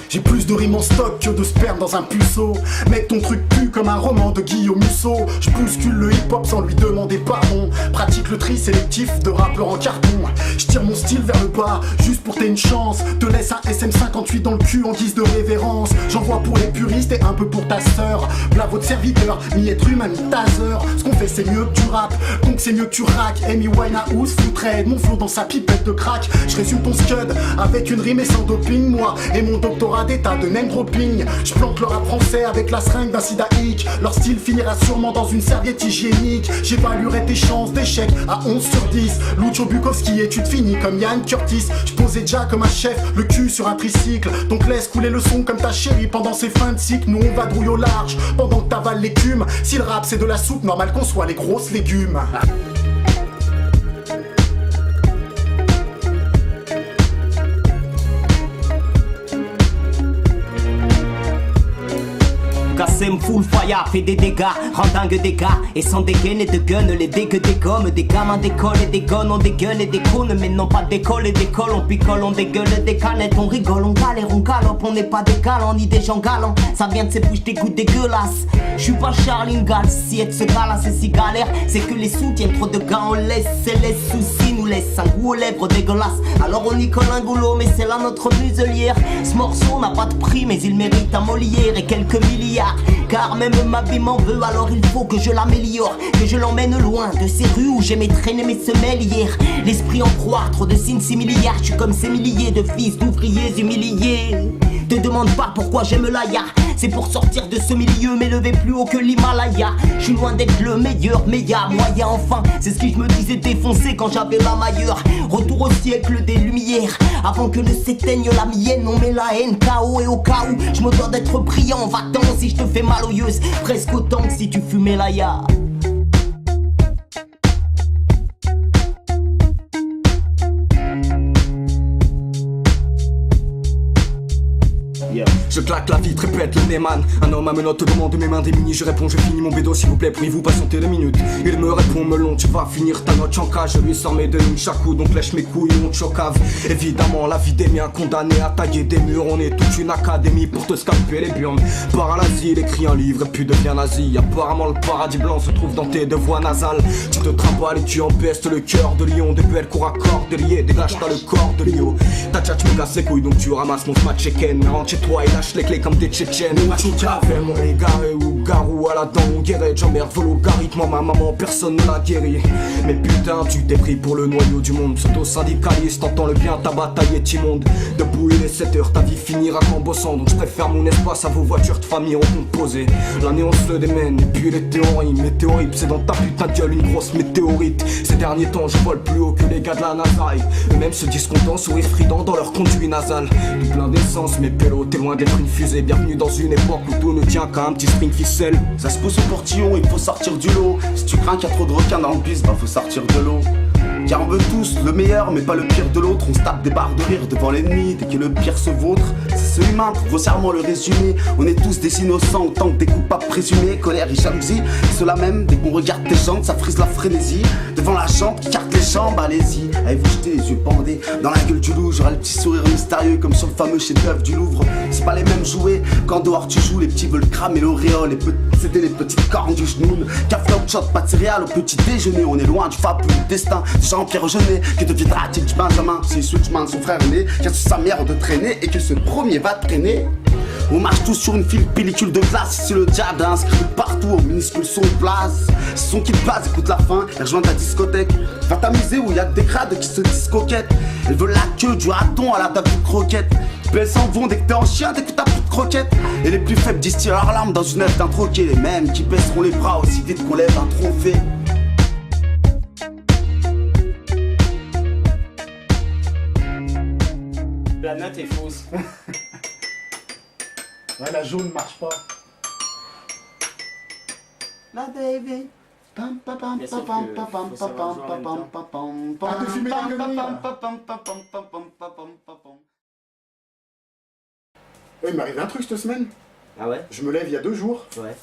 J'ai plus de rimes en stock que de sperme dans un puceau. Mec, ton truc pue comme un roman de Guillaume Musso. Je bouscule le hip-hop sans lui demander pardon. Pratique le tri sélectif de rappeurs en carton. Je tire mon style vers le bas, juste pour t'aies une chance. Te laisse un SM58 dans le cul en guise de révérence. J'envoie pour les puristes et un peu pour ta sœur. Plat votre serviteur, mi-être humain, mi-taser. Ce qu'on fait c'est mieux que tu rappes, donc c'est mieux que tu rack. Amy Winehouse foutrait mon flow dans sa pipette de crack. Je résume ton scud avec une rime et sans doping. Moi et mon doctorat d'état de name dropping. Je plante le rap français avec la seringue d'un sidaïque. Leur style finira sûrement dans une serviette hygiénique. J'évaluerai tes chances d'échec à 11 sur 10. Lucio Bukowski et tu te finis comme Yann Curtis. Je posais déjà comme un chef, le cul sur un tricycle. Donc laisse couler le son comme ta chérie pendant ces fins de cycle. Nous on vadrouille au large pendant que t'avales l'écume. Si le rap c'est de la soupe, normal qu'on soit les grosses légumes. Kassem full fire, fait des dégâts, rend dingue des gars. Et sans des gaines et de guns, les dégâts des gommes. Des gamins d'école et des guns, on des guns et des cônes. Mais non pas d'école et d'école, on picole, on dégueule et des canettes. On rigole, on galère, on galope, on n'est pas des galants ni des gens galants. Ça vient de ces bouches, des gouttes dégueulasses. J'suis pas Charlie Gall, si être ce gars-là c'est si galère. C'est que les sous tiennent trop de gars, on laisse. Et les soucis nous laissent un goût aux lèvres dégueulasse. Alors on y colle un goulot, mais c'est là notre muselière. Ce morceau n'a pas de prix, mais il mérite un Molière et quelques milliards. Car même ma vie m'en veut, alors il faut que je l'améliore. Que je l'emmène loin de ces rues où j'aimais traîner mes semelles hier. L'esprit en proie, trop de signes similiards. Je suis comme ces milliers de fils d'ouvriers humiliés. Te demande pas pourquoi j'aime l'aya. C'est pour sortir de ce milieu, m'élever plus haut que l'Himalaya. Je suis loin d'être le meilleur, mais y'a moyen enfin. C'est ce que je me disais défoncer quand j'avais la mailleure. Retour au siècle des lumières, avant que ne s'éteigne la mienne. On met la haine KO et au cas où je me dois d'être brillant. Va-t'en si je te fais mal aux yeux, presque autant que si tu fumais l'aya. Je claque la vitre, répète le Neyman. Un homme à menottes demande mes mains démunies. Je réponds, je finis mon bédo s'il vous plaît, pourriez-vous patienter 2 minutes. Il me répond, melon, tu vas finir ta note en cas. Je lui sors mes deux chaque donc lèche mes couilles, on te chocave. Évidemment, la vie des miens condamnés à tailler des murs. On est toute une académie pour te scalper les burnes. Pars à l'asile, écris un livre et puis deviens nazi. Apparemment, le paradis blanc se trouve dans tes deux voies nasales. Tu te trimbales et tu empestes le cœur de lion. Des belles cours à corps déliés, dégage-toi le corps de Lio. Ta tchatch me casse les couilles donc tu ramasses mon smash chicken. Rentre chez toi et lâche les clés comme des tchétchènes. Fais mon égaré ou garou à la dent ou guérette. J'emmerde vos logarithmes, ma maman personne ne l'a guéri. Mais putain tu t'es pris pour le noyau du monde. Pseudo-syndicaliste, t'entends le bien, ta bataille est immonde. Debout il est 7h, ta vie finira qu'en bossant. Donc je préfère mon espace à vos voitures de famille recomposées. La néance le démène et puis les théories. Météorite, c'est dans ta putain de gueule une grosse météorite. Ces derniers temps je vole plus haut que les gars de la NASA. Eux-mêmes se disent contents, sourire frident dans leur conduit nasal. Tout plein d'essence, mais pélo, t'es loin d'être une fusée. Bienvenue dans une époque où tout ne tient qu'à un petit spring ficelle. Ça se pose au portillon, il faut sortir du lot. Si tu crains qu'il y a trop de requins dans le bus, bah faut sortir de l'eau. Car on veut tous le meilleur mais pas le pire de l'autre. On se tape des barres de rire devant l'ennemi dès que le pire se vautre. C'est ce humain, pour grossièrement le résumer. On est tous des innocents autant que des coupables présumés. Colère et jalousie, cela même, dès qu'on regarde tes jambes, ça frise la frénésie. Devant la jambe qui carte les jambes, allez-y. Allez vous jeter les yeux bandés dans la gueule du loup. J'aurai le petit sourire mystérieux comme sur le fameux chef-d'œuvre du Louvre. C'est pas les mêmes jouets, quand dehors tu joues, les petits veulent cramer l'auréole. C'était les petites cornes du genou. Café au shot, pas de céréales au petit déjeuner. On est loin du fabuleux destin de Jean-Pierre Jeunet. Que deviendra-t-il du Benjamin s'il suit le chemin de son frère aîné, qui a sous sa mère de traîner et que ce premier va traîner? On marche tous sur une file pellicule de glace. C'est le diable inscrit partout en minuscule son place. Ce son qui te passe, écoute la fin et rejoins ta discothèque. Va t'amuser où y'a que des crades qui se disent coquettes. Elles veulent la queue du raton à la table de croquette. Puis elles s'en vont dès que t'es en chien, dès que t'as plus de croquettes. Et les plus faibles distillent leurs larmes dans une œuvre d'un troquet. Les mêmes qui baisseront les bras aussi vite qu'on lève un trophée. La note est fausse. Ouais, la jaune marche pas. La baby. Pam pam pam Bien sûr pam que pam pam faut pam savoir pam jouer en même pam pam pam Ah, de fumer la guenille, là. pam. Ouais, il m'est arrivé un truc cette semaine. Ah ouais? Je me lève il y a 2 jours. Ouais.